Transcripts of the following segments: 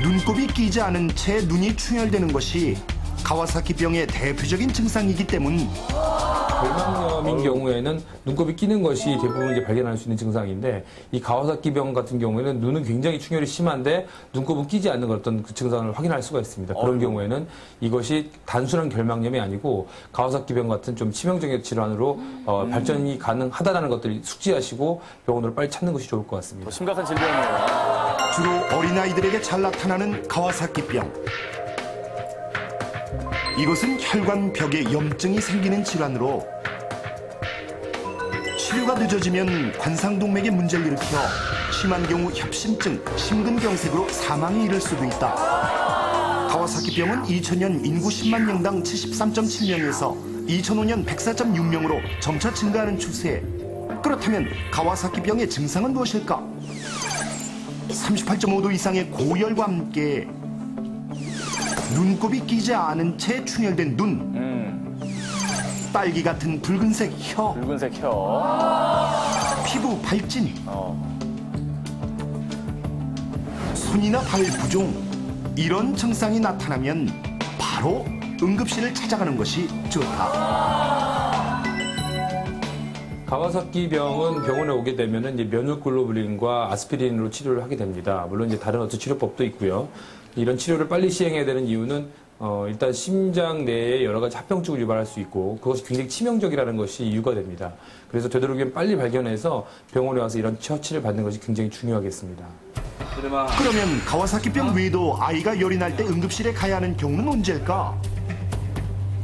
눈곱이 끼지 않은 채 눈이 충혈되는 것이 가와사키병의 대표적인 증상이기 때문 결막염인 경우에는 눈곱이 끼는 것이 대부분 이제 발견할 수 있는 증상인데 이 가와사키병 같은 경우에는 눈은 굉장히 충혈이 심한데 눈곱은 끼지 않는 어떤 그 증상을 확인할 수가 있습니다. 그런 경우에는 이것이 단순한 결막염이 아니고 가와사키병 같은 좀 치명적인 질환으로 발전이 가능하다는 것들을 숙지하시고 병원으로 빨리 찾는 것이 좋을 것 같습니다. 심각한 질병이네요. 주로 어린아이들에게 잘 나타나는 가와사키병. 이것은 혈관벽에 염증이 생기는 질환으로 치료가 늦어지면 관상동맥에 문제를 일으켜 심한 경우 협심증, 심근경색으로 사망에 이를 수도 있다. 가와사키병은 2000년 인구 10만 명당 73.7명에서 2005년 104.6명으로 점차 증가하는 추세. 그렇다면 가와사키병의 증상은 무엇일까? 38.5도 이상의 고열과 함께 눈곱이 끼지 않은 채 충혈된 눈, 딸기 같은 붉은색 혀, 붉은색 혀, 피부 발진, 손이나 발 부종 이런 증상이 나타나면 바로 응급실을 찾아가는 것이 좋다. 가와사키병은 병원에 오게 되면은 이제 면역글로불린과 아스피린으로 치료를 하게 됩니다. 물론 이제 다른 어떤 치료법도 있고요. 이런 치료를 빨리 시행해야 되는 이유는 일단 심장 내에 여러 가지 합병증을 유발할 수 있고 그것이 굉장히 치명적이라는 것이 이유가 됩니다. 그래서 되도록이면 빨리 발견해서 병원에 와서 이런 처치를 받는 것이 굉장히 중요하겠습니다. 그러면 가와사키병 외에도 아이가 열이 날 때 응급실에 가야 하는 경우는 언제일까?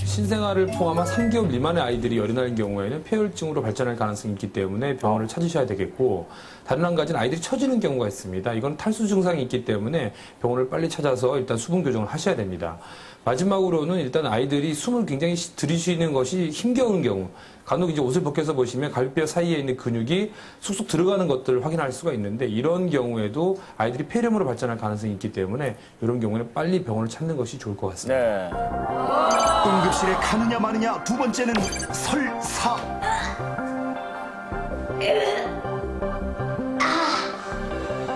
신생아를 포함한 3개월 미만의 아이들이 열이 나는 경우에는 폐혈증으로 발전할 가능성이 있기 때문에 병원을 찾으셔야 되겠고 다른 한 가지는 아이들이 처지는 경우가 있습니다. 이건 탈수 증상이 있기 때문에 병원을 빨리 찾아서 일단 수분 교정을 하셔야 됩니다. 마지막으로는 일단 아이들이 숨을 굉장히 들이쉬는 것이 힘겨운 경우 간혹 이제 옷을 벗겨서 보시면 갈비뼈 사이에 있는 근육이 쑥쑥 들어가는 것들을 확인할 수가 있는데 이런 경우에도 아이들이 폐렴으로 발전할 가능성이 있기 때문에 이런 경우에는 빨리 병원을 찾는 것이 좋을 것 같습니다. 네. 응급실에 가느냐 마느냐 두 번째는 설사.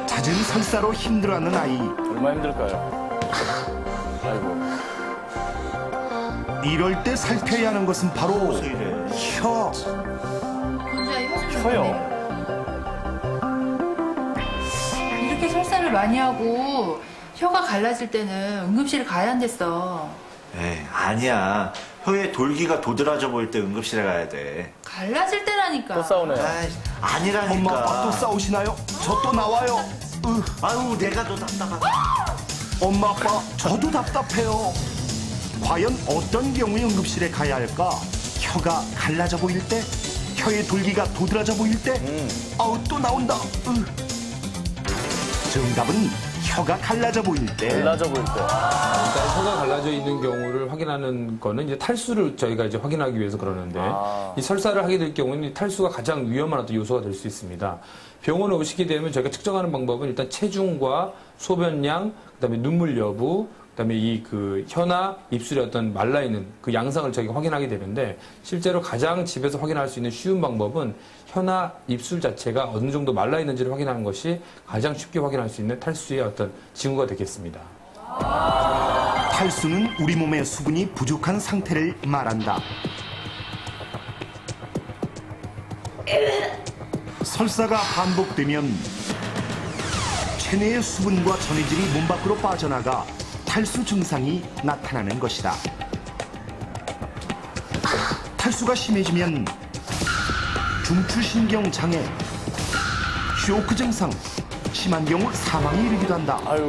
잦은 설사로 힘들어하는 아이. 얼마나 힘들까요? 아이고. 이럴 때 살펴야 하는 것은 바로 혀. 혀요. 이렇게 설사를 많이 하고 혀가 갈라질 때는 응급실에 가야 한댔어. 에이, 아니야. 혀에 돌기가 도드라져 보일 때 응급실에 가야 돼. 갈라질 때라니까. 또 싸우네. 아이, 아니라니까. 엄마 아빠 또 싸우시나요? 저 또 나와요. 아유, 내가 더 답답하다. 엄마 아빠 저도 답답해요. 과연 어떤 경우에 응급실에 가야 할까? 혀가 갈라져 보일 때? 혀의 돌기가 도드라져 보일 때? 아우 또 나온다. 정답은 혀가 갈라져 보일 때. 갈라져 보일 때. 일단 혀가 갈라져 있는 경우를 확인하는 거는 이제 탈수를 저희가 이제 확인하기 위해서 그러는데 이 설사를 하게 될 경우는 이 탈수가 가장 위험한 어떤 요소가 될 수 있습니다. 병원에 오시게 되면 저희가 측정하는 방법은 일단 체중과 소변량, 그다음에 눈물 여부, 그다음에 이 그 혀나 입술의 어떤 말라 있는 그 양상을 저희가 확인하게 되는데 실제로 가장 집에서 확인할 수 있는 쉬운 방법은 혀나 입술 자체가 어느 정도 말라 있는지를 확인하는 것이 가장 쉽게 확인할 수 있는 탈수의 어떤 징후가 되겠습니다. 탈수는 우리 몸의 수분이 부족한 상태를 말한다. 설사가 반복되면 체내의 수분과 전해질이 몸 밖으로 빠져나가 탈수 증상이 나타나는 것이다. 탈수가 심해지면 중추신경 장애, 쇼크 증상, 심한 경우 사망에 이르기도 한다. 아유.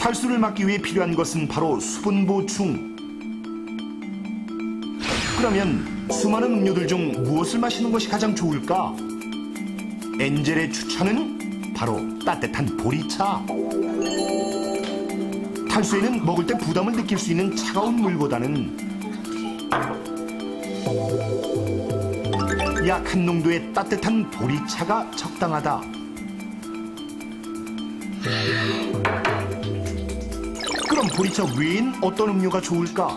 탈수를 막기 위해 필요한 것은 바로 수분 보충. 그러면 수많은 음료들 중 무엇을 마시는 것이 가장 좋을까? 엔젤의 추천은 바로 따뜻한 보리차. 탈수에는 먹을 때 부담을 느낄 수 있는 차가운 물보다는 약한 농도의 따뜻한 보리차가 적당하다. 그럼 보리차 외엔 어떤 음료가 좋을까?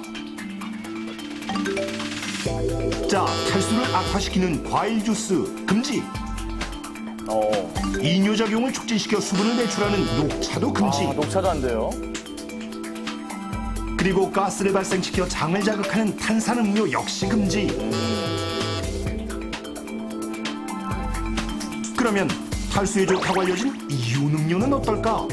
자, 탈수를 악화시키는 과일 주스 금지. 이뇨작용을 촉진시켜 수분을 배출하는 녹차도 금지. 녹차도 안 돼요. 그리고 가스를 발생시켜 장을 자극하는 탄산음료 역시 금지. 그러면 탈수에 좋다고 알려진 이온 음료는 어떨까?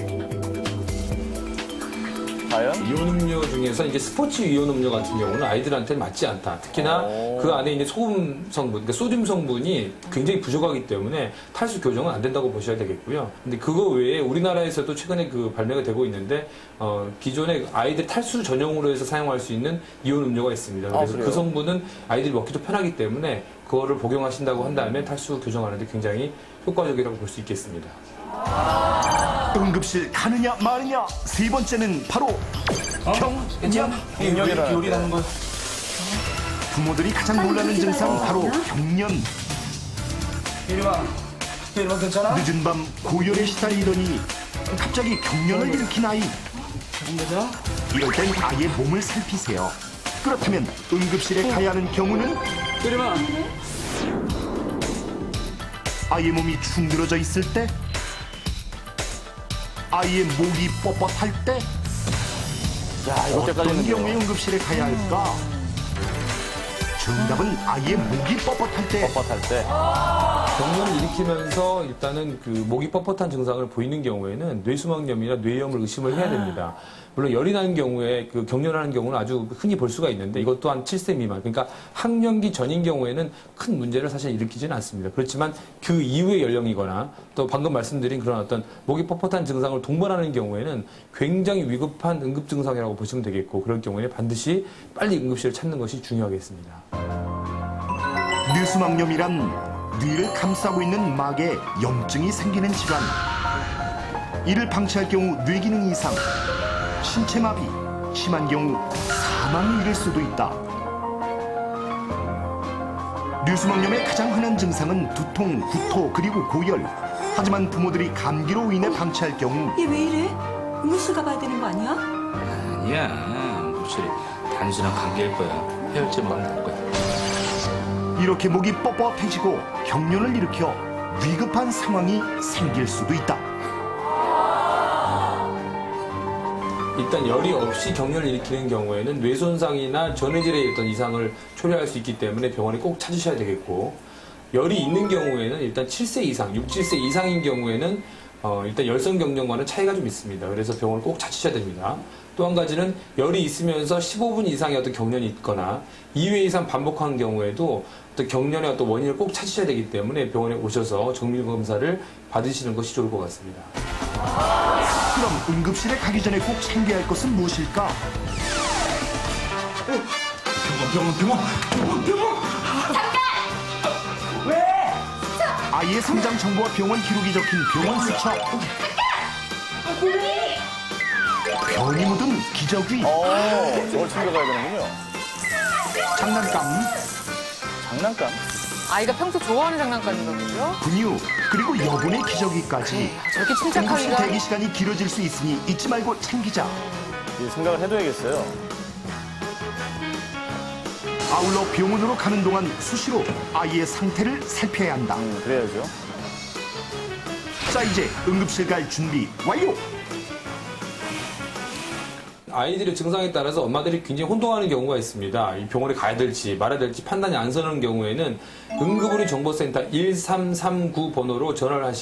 과연? 이온 음료 중에서 이제 스포츠 이온 음료 같은 경우는 아이들한테는 맞지 않다. 특히나 그 안에 있는 소금 성분, 그러니까 소듐 성분이 굉장히 부족하기 때문에 탈수 교정은 안 된다고 보셔야 되겠고요. 근데 그거 외에 우리나라에서도 최근에 그 발매가 되고 있는데 기존에 아이들 탈수 전용으로 해서 사용할 수 있는 이온 음료가 있습니다. 그래서 그래요? 그 성분은 아이들이 먹기도 편하기 때문에 그거를 복용하신다고 한다면 탈수 교정하는데 굉장히 효과적이라고 볼 수 있겠습니다. 응급실 가느냐 마느냐. 세 번째는 바로 경련. 요리라는 거. 부모들이 가장 놀라는 증상 바로 경련. 이리와 괜찮아? 늦은 밤 고열에 시달리더니 갑자기 경련을 일으킨 아이. 이럴 땐 아이의 몸을 살피세요. 그렇다면 응급실에 가야 하는 경우는 이리와 아이의 몸이 축 늘어져 있을 때, 아이의 목이 뻣뻣할 때, 야, 이것 어떤 때까지는 경우에 응급실에 가야 할까? 정답은 아이의 목이 뻣뻣할 때. 뻣뻣할 때. 경련을 일으키면서 일단은 그 목이 뻣뻣한 증상을 보이는 경우에는 뇌수막염이나 뇌염을 의심을 해야 됩니다. 물론 열이 나는 경우에 그 경련하는 경우는 아주 흔히 볼 수가 있는데 이것도 한 7세 미만, 그러니까 학령기 전인 경우에는 큰 문제를 사실 일으키지는 않습니다. 그렇지만 그 이후의 연령이거나 또 방금 말씀드린 그런 어떤 목이 뻣뻣한 증상을 동반하는 경우에는 굉장히 위급한 응급 증상이라고 보시면 되겠고, 그럴 경우에 반드시 빨리 응급실을 찾는 것이 중요하겠습니다. 뇌수막염이란 뇌를 감싸고 있는 막에 염증이 생기는 질환. 이를 방치할 경우 뇌기능 이상, 신체 마비, 심한 경우 사망에 이를 수도 있다. 뇌수막염의 가장 흔한 증상은 두통, 구토, 그리고 고열. 하지만 부모들이 감기로 인해 방치할 경우 얘 왜 이래? 응급실 가봐야 되는 거 아니야? 아니야 응급실이 단순한 감기일 거야. 해열제 먹으면 될 거야. 이렇게 목이 뻣뻣해지고 경련을 일으켜 위급한 상황이 생길 수도 있다. 일단 열이 없이 경련을 일으키는 경우에는 뇌 손상이나 전해질의 어떤 이상을 초래할 수 있기 때문에 병원에 꼭 찾으셔야 되겠고, 열이 있는 경우에는 일단 7세 이상, 6, 7세 이상인 경우에는 일단 열성 경련과는 차이가 좀 있습니다. 그래서 병원을 꼭 찾으셔야 됩니다. 또 한 가지는 열이 있으면서 15분 이상의 어떤 경련이 있거나 2회 이상 반복하는 경우에도 어떤 경련의 어떤 원인을 꼭 찾으셔야 되기 때문에 병원에 오셔서 정밀 검사를 받으시는 것이 좋을 것 같습니다. 그럼 응급실에 가기 전에 꼭 챙겨야 할 것은 무엇일까? 병원. 아이의 성장 정보와 병원 기록이 적힌 병원 수첩. 변이 묻은 기저귀, 저걸 챙겨가야 되는군요. 장난감, 장난감? 아이가 평소 좋아하는 장난감인가 보죠? 분유, 그리고 여분의 기저귀까지. 저렇게 응급실 침착하기가. 대기 시간이 길어질 수 있으니 잊지 말고 챙기자. 이 생각을 해둬야겠어요. 아울러 병원으로 가는 동안 수시로 아이의 상태를 살펴야 한다. 그래야죠. 자, 이제 응급실 갈 준비 완료. 아이들의 증상에 따라서 엄마들이 굉장히 혼동하는 경우가 있습니다. 이 병원에 가야 될지 말아야 될지 판단이 안 서는 경우에는 응급의료 정보센터 1339 번호로 전화를 하시